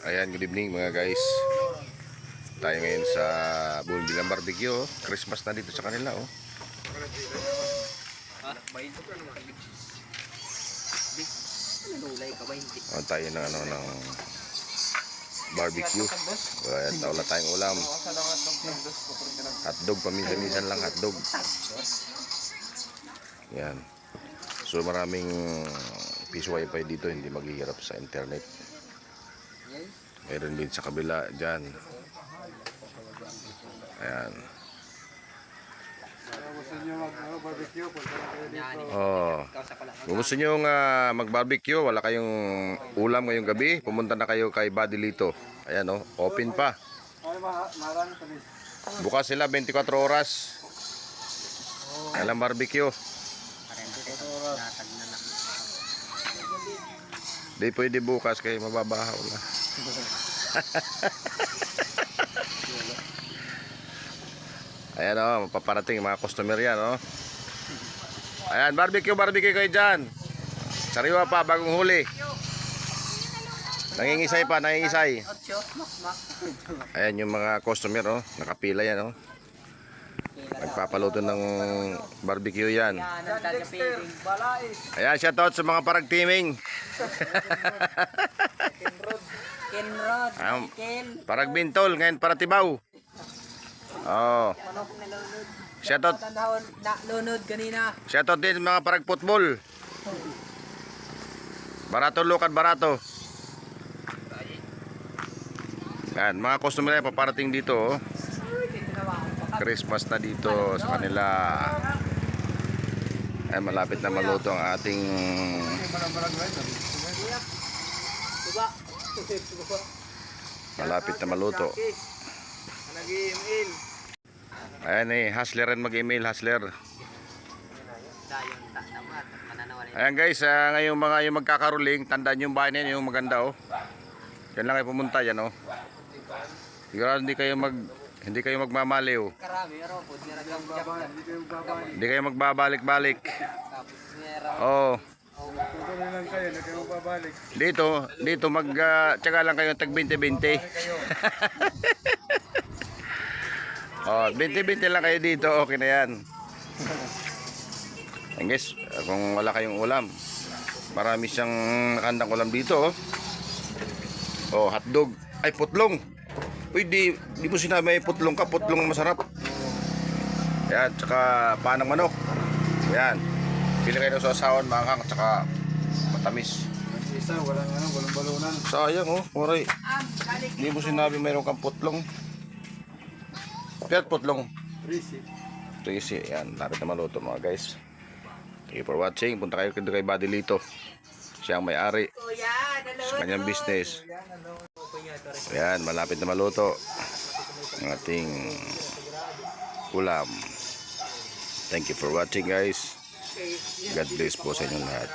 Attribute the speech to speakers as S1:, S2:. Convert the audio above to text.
S1: Ayan, good evening mga guys. Tayo ngayon sa Bulbilang Barbecue. Christmas na dito sa kanila. Tayo ng ng barbecue. Ayan, wala tayong ulam. Hotdog, paminsan-minsan lang hotdog. Ayan. So maraming piso wifi dito, hindi maghihirap sa internet. Meron din sa kabila dyan. Ayan. Kung gusto nyo mag-barbecue, wala kayong ulam ngayong gabi, pumunta na kayo kay Buddy Lito. Ayan open pa. Bukas sila 24 oras. Alam barbecue. Di pwede bukas kaya mababahaw na. Ayan paparating mga customer yan Ayan, barbecue kayo dyan. Sariwa pa, bagong huli. Nangingisay pa, nangingisay. Ayan yung mga customer nakapila yan Nagpapaluto ng barbecue yan. Ayan, shoutout sa mga parag-teaming. Parag Bintol, ngayon para Tibaw. Shoutout. Shoutout din mga parag football. Barato lukat barato. Yan, mga customer na paparating dito Christmas na dito sa kanila. Ay, malapit na maluto ang ating Ayan hustler mag-email hustler. Ayan guys, ngayong mga yung magkakaruling, tandaan yung bahay na yung maganda Yan lang ay pumunta yan Sigurado hindi kayo magmamaliw. Hindi kayo magbabalik-balik. Dito tsaga lang kayo tag 20-20. 20-20 lang kayo dito, okay na yan. And guys, kung wala kayong ulam, marami siyang nakandang ulam dito hotdog, ay putlong. Uy, di mo sinabi may putlong ka, putlong masarap. Yan, tsaka panang manok. Yan. Pili kayo ng sasawan, manghang, tsaka matamis. Walang balunan. Sayang oray. Di mo sinabi mayroon kang putlong. Kaya putlong. 3C. Yan, lapit na maluto mga guys. Thank you for watching. Punta kayo kay Buddy Lito. Siya ang may-ari sa kanyang business. Ayan, malapit na maluto ang ating ulam. Thank you for watching guys. God bless po sa inyong lahat.